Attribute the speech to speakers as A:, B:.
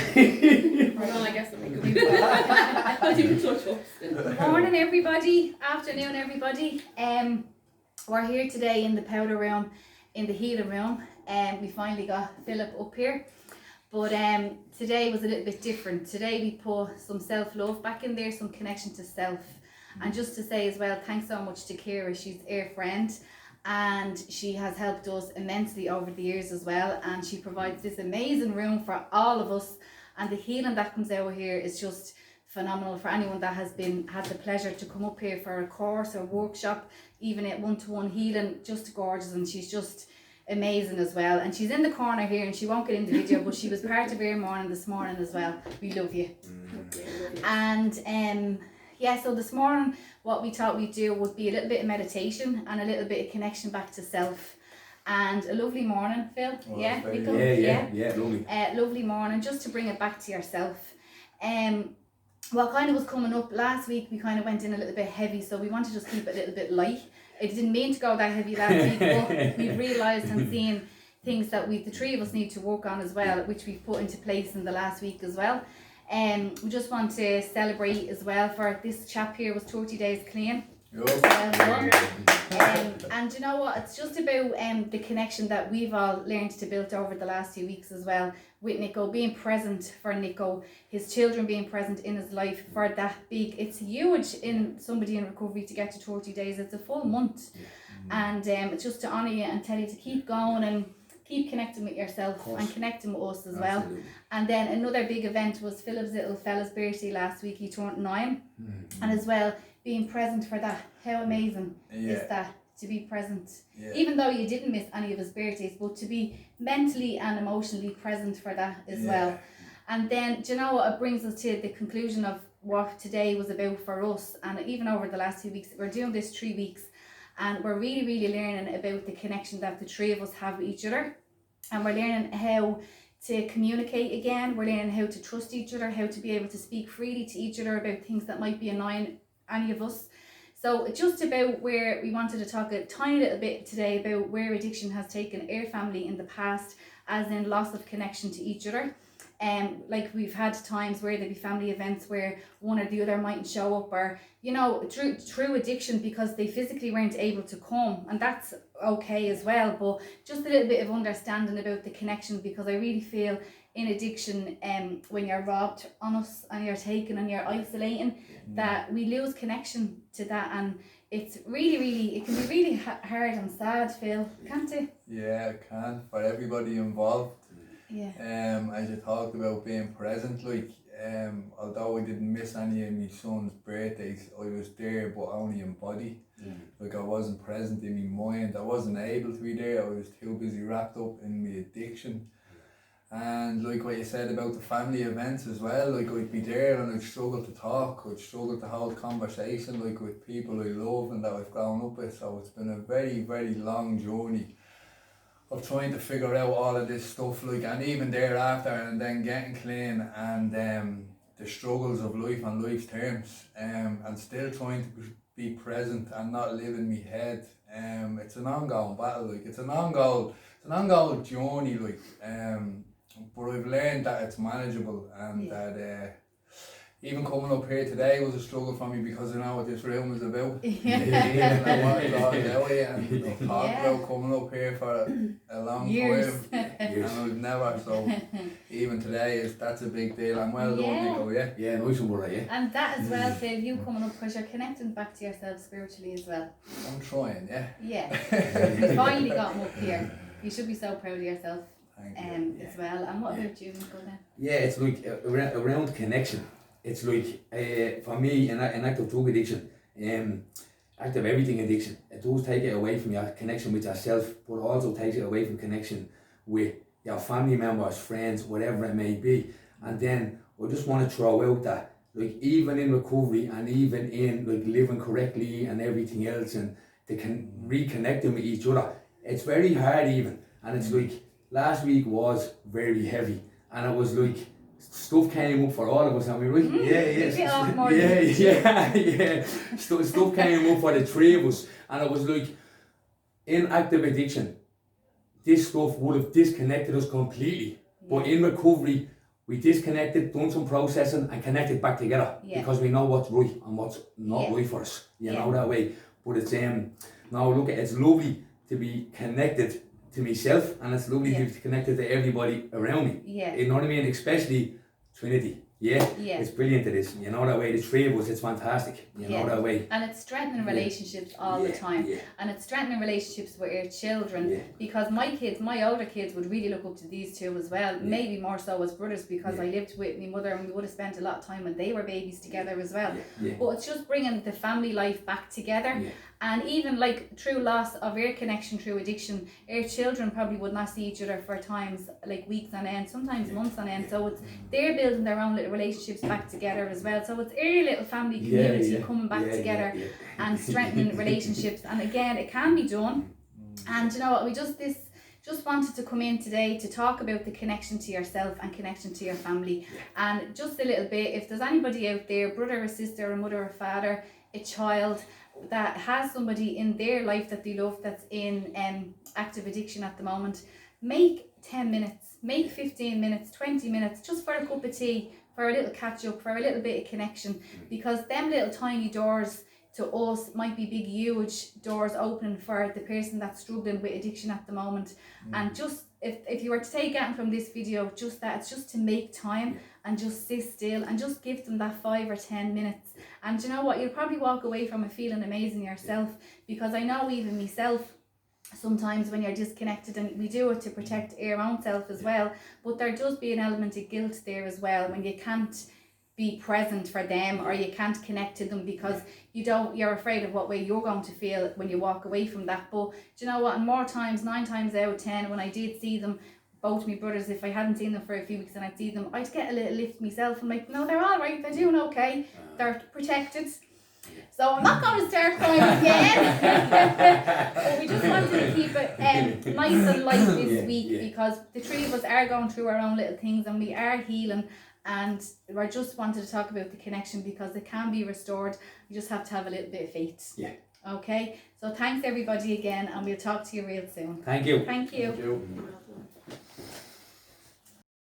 A: Well, I guess I'm going to touch up.
B: Morning everybody, afternoon everybody. We're here today in the powder room, in the healing room. We finally got Philip up here. But today was a little bit different. Today we put some self-love back in there, some connection to self. And just to say as well, thanks so much to Kira, she's our friend. And she has helped us immensely over the years as well. And she provides this amazing room for all of us. And the healing that comes out here is just phenomenal for anyone that had the pleasure to come up here for a course or workshop, even at one-to-one healing, just gorgeous. And she's just amazing as well. And she's in the corner here and she won't get in the video, but she was part of our morning this morning as well. We love you. And yeah, so this morning what we thought we'd do would be a little bit of meditation and a little bit of connection back to self. And a lovely morning, Phil.
C: Well,
B: Yeah,
C: lovely.
B: lovely morning, just to bring it back to yourself. What kind of was coming up last week, we kind of went in a little bit heavy, so we want to just keep it a little bit light. I didn't mean to go that heavy last week, but we've realised and seen things that the three of us need to work on as well, which we've put into place in the last week as well. We just want to celebrate as well for this chap here was 30 days clean. Well done. And you know what, it's just about the connection that we've all learned to build over the last 2 weeks as well, with Nico, being present for Nico, his children being present in his life for that big, it's huge in somebody in recovery to get to 30 days, it's a full month. And it's just to honour you and tell you to keep going and keep connecting with yourself and connecting with us as well. And then another big event was Philip's little fella's birthday last week, he turned 9. And as well, being present for that, how amazing is that, to be present, even though you didn't miss any of his birthdays, but to be mentally and emotionally present for that as well. And then, do you know what, it brings us to the conclusion of what today was about for us. And even over the last 2 weeks, we're doing this 3 weeks, and we're really learning about the connection that the three of us have with each other, and we're learning how to communicate again, we're learning how to trust each other, how to be able to speak freely to each other about things that might be annoying any of us. So just about where we wanted to talk a tiny little bit today about where addiction has taken our family in the past, as in loss of connection to each other. Like we've had times where there'd be family events where one or the other mightn't show up, or you know, through addiction because they physically weren't able to come, and that's okay as well, but just a little bit of understanding about the connection, because I really feel in addiction, when you're robbed on us and you're taken and you're isolating, that we lose connection to that, and it's really, it can be really hard and sad, Phil, can't it?
C: Yeah, it can, for everybody involved.
B: Yeah.
C: As you talked about being present, like, although I didn't miss any of my son's birthdays, I was there, but only in body. Like, I wasn't present in my mind, I wasn't able to be there, I was too busy wrapped up in my addiction. And like what you said about the family events as well, like I'd be there and I'd struggle to talk, I'd struggle to hold conversation like with people I love and that I've grown up with. So it's been a very long journey of trying to figure out all of this stuff, like, and even thereafter, and then getting clean, and the struggles of life on life's terms, and still trying to be present and not live in my head. It's an ongoing battle, like it's an ongoing journey, like, but I've learned that it's manageable, and that even coming up here today was a struggle for me, because I know what this room is about. And I want to talk about it, and I've talked about coming up here for a long
B: Years.
C: time, and I've never, so even today that's a big deal. And well done, Nico,
D: Yeah, nice one, right,
B: And that as well, Phil, you coming up because you're connecting back to yourself spiritually as well.
C: I'm trying,
B: Yeah. You finally got him up here. You should be so proud of yourself. As well. And what about you, Nico, then?
D: Yeah, it's like around connection. It's like, for me, an active drug addiction, active everything addiction, it does take it away from your connection with yourself, but also takes it away from connection with your family members, friends, whatever it may be. And then I just want to throw out that, like, even in recovery and even in like living correctly and everything else, and they can reconnecting with each other, it's very hard even. And it's like, last week was very heavy, and it was like, stuff came up for all of us, and we were like, stuff came up for the three of us, and it was like, in active addiction, this stuff would have disconnected us completely, but in recovery, we disconnected, done some processing and connected back together because we know what's right and what's not right for us, you know, that way. But it's now look, it's lovely to be connected to myself, and it's lovely to be connected to everybody around me. You know what I mean? Especially Trinity. It's brilliant it is, you know that way. The three of us, it's fantastic, you know that way.
B: And it's strengthening relationships all the time. And it's strengthening relationships with your children because my older kids would really look up to these two as well, maybe more so as brothers because I lived with my mother and we would have spent a lot of time when they were babies together as well. But it's just bringing the family life back together. And even like through loss of our connection through addiction, our children probably would not see each other for times like weeks on end, sometimes months on end. So it's they're building their own little relationships back together as well. So it's our little family community coming back together and strengthening relationships. And again, it can be done. And you know what, we just wanted to come in today to talk about the connection to yourself and connection to your family. And just a little bit, if there's anybody out there, brother or sister, a mother or father, a child, that has somebody in their life that they love that's in active addiction at the moment, make 10 minutes, make 15 minutes, 20 minutes, just for a cup of tea, for a little catch up, for a little bit of connection, because them little tiny doors to us might be big huge doors open for the person that's struggling with addiction at the moment. And just if you were to take out from this video, just that, it's just to make time and just sit still and just give them that 5 or 10 minutes. And you know what, you'll probably walk away from it feeling amazing yourself, because I know even myself, sometimes when you're disconnected, and we do it to protect our own self as well, but there does be an element of guilt there as well when you can't be present for them or you can't connect to them because you're afraid of what way you're going to feel when you walk away from that. But do you know what, and more times, 9 times out of 10, when I did see them, both my brothers, if I hadn't seen them for a few weeks and I'd see them, I'd get a little lift myself. I'm like, no, they're all right, they're doing okay, they're protected. So I'm not going to start crying again. But we just wanted to keep it nice and light this week because the three of us are going through our own little things and we are healing, and I just wanted to talk about the connection because it can be restored. You just have to have a little bit of faith. Okay, so thanks everybody again, and we'll talk to you real soon.
D: Thank you.
B: Thank you.
C: Thank you.